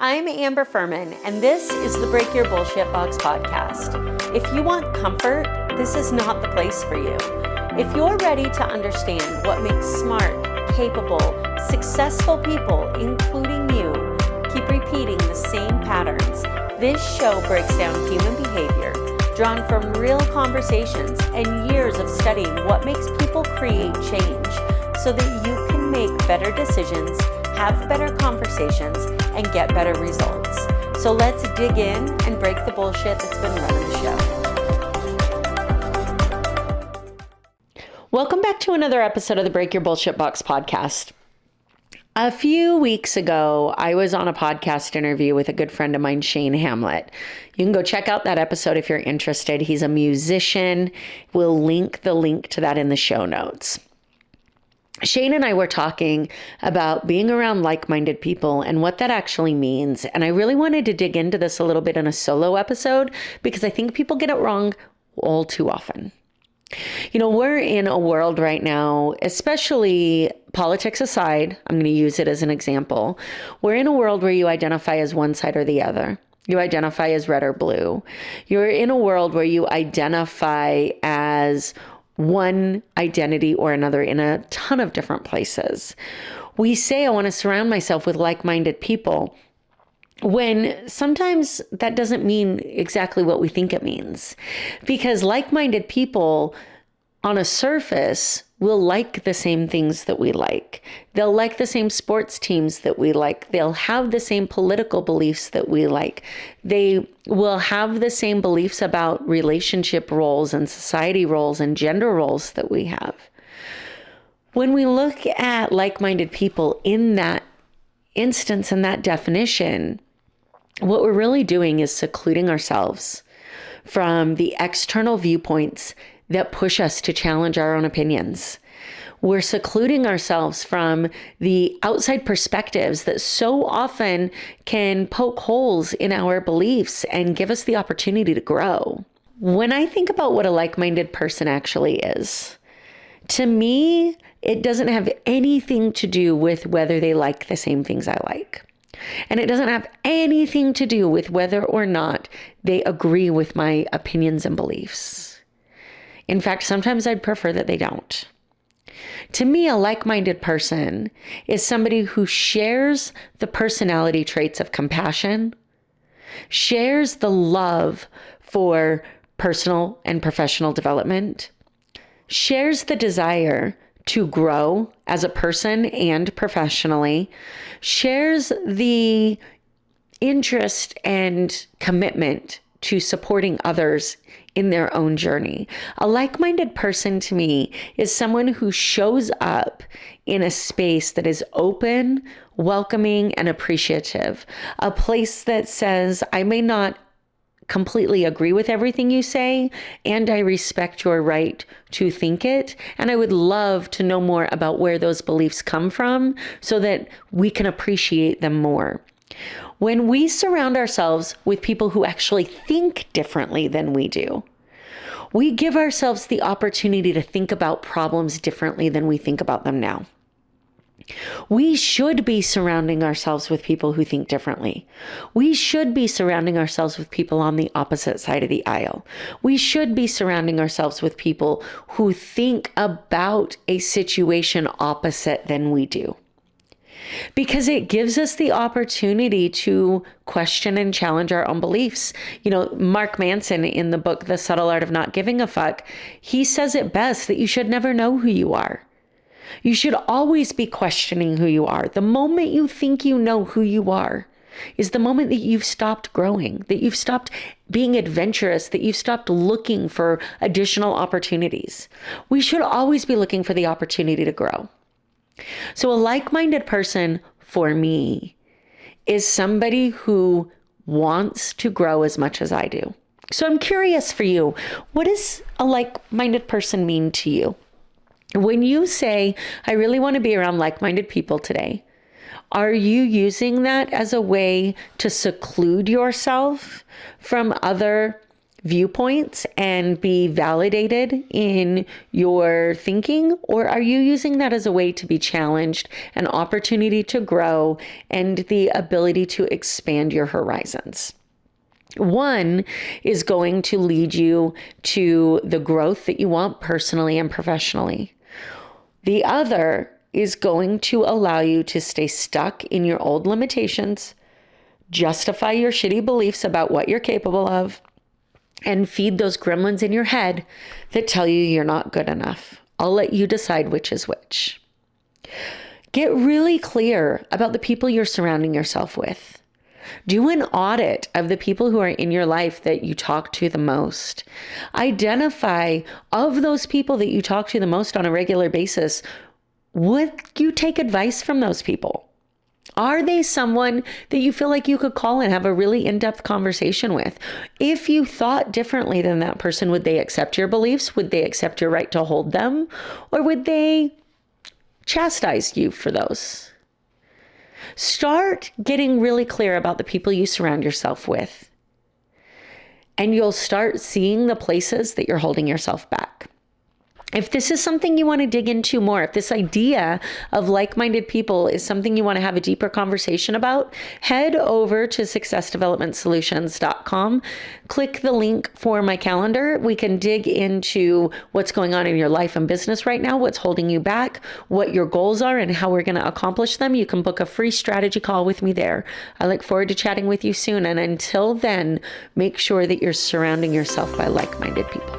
I'm Amber Fuhriman, and this is the Break Your Bullshit Box podcast. If you want comfort, this is not the place for you. If you're ready to understand what makes smart, capable, successful people, including you, keep repeating the same patterns, this show breaks down human behavior, drawn from real conversations and years of studying what makes people create change so that you can make better decisions, have better conversations, and get better results. So let's dig in and break the bullshit that's been running the show. Welcome back to another episode of the Break Your Bullshit Box podcast. A few weeks ago, I was on a podcast interview with a good friend of mine, Shane Hamlet. You can go check out that episode if you're interested. He's a musician. We'll link the link to that in the show notes. Shane and I were talking about being around like-minded people and what that actually means. And I really wanted to dig into this a little bit in a solo episode because I think people get it wrong all too often. You know, we're in a world right now, especially politics aside, I'm going to use it as an example. We're in a world where you identify as one side or the other. You identify as red or blue. You're in a world where you identify as one identity or another in a ton of different places. We say, I want to surround myself with like-minded people, when sometimes that doesn't mean exactly what we think it means. Because like-minded people on a surface will like the same things that we like. They'll like the same sports teams that we like. They'll have the same political beliefs that we like. They will have the same beliefs about relationship roles and society roles and gender roles that we have. When we look at like-minded people in that instance and that definition, what we're really doing is secluding ourselves from the external viewpoints that push us to challenge our own opinions. We're secluding ourselves from the outside perspectives that so often can poke holes in our beliefs and give us the opportunity to grow. When I think about what a like-minded person actually is, to me, it doesn't have anything to do with whether they like the same things I like. And it doesn't have anything to do with whether or not they agree with my opinions and beliefs. In fact, sometimes I'd prefer that they don't. To me, a like-minded person is somebody who shares the personality traits of compassion, shares the love for personal and professional development, shares the desire to grow as a person and professionally, shares the interest and commitment to supporting others in their own journey. A like-minded person to me is someone who shows up in a space that is open, welcoming, and appreciative. A place that says, I may not completely agree with everything you say, and I respect your right to think it. And I would love to know more about where those beliefs come from so that we can appreciate them more. When we surround ourselves with people who actually think differently than we do, we give ourselves the opportunity to think about problems differently than we think about them now. We should be surrounding ourselves with people who think differently. We should be surrounding ourselves with people on the opposite side of the aisle. We should be surrounding ourselves with people who think about a situation opposite than we do. Because it gives us the opportunity to question and challenge our own beliefs. You know, Mark Manson in the book, The Subtle Art of Not Giving a Fuck, he says it best that you should never know who you are. You should always be questioning who you are. The moment you think you know who you are is the moment that you've stopped growing, that you've stopped being adventurous, that you've stopped looking for additional opportunities. We should always be looking for the opportunity to grow. So a like-minded person for me is somebody who wants to grow as much as I do. So I'm curious for you, what does a like-minded person mean to you? When you say, I really want to be around like-minded people today, are you using that as a way to seclude yourself from other viewpoints and be validated in your thinking? Or are you using that as a way to be challenged, an opportunity to grow, and the ability to expand your horizons? One is going to lead you to the growth that you want personally and professionally. The other is going to allow you to stay stuck in your old limitations, justify your shitty beliefs about what you're capable of, and feed those gremlins in your head that tell you you're not good enough. I'll let you decide which is which. Get really clear about the people you're surrounding yourself with. Do an audit of the people who are in your life that you talk to the most. Identify, of those people that you talk to the most on a regular basis, would you take advice from those people? Are they someone that you feel like you could call and have a really in-depth conversation with? If you thought differently than that person, would they accept your beliefs? Would they accept your right to hold them? Or would they chastise you for those? Start getting really clear about the people you surround yourself with, and you'll start seeing the places that you're holding yourself back. If this is something you want to dig into more, if this idea of like-minded people is something you want to have a deeper conversation about, head over to successdevelopmentsolutions.com. Click the link for my calendar. We can dig into what's going on in your life and business right now, what's holding you back, what your goals are, and how we're going to accomplish them. You can book a free strategy call with me there. I look forward to chatting with you soon. And until then, make sure that you're surrounding yourself by like-minded people.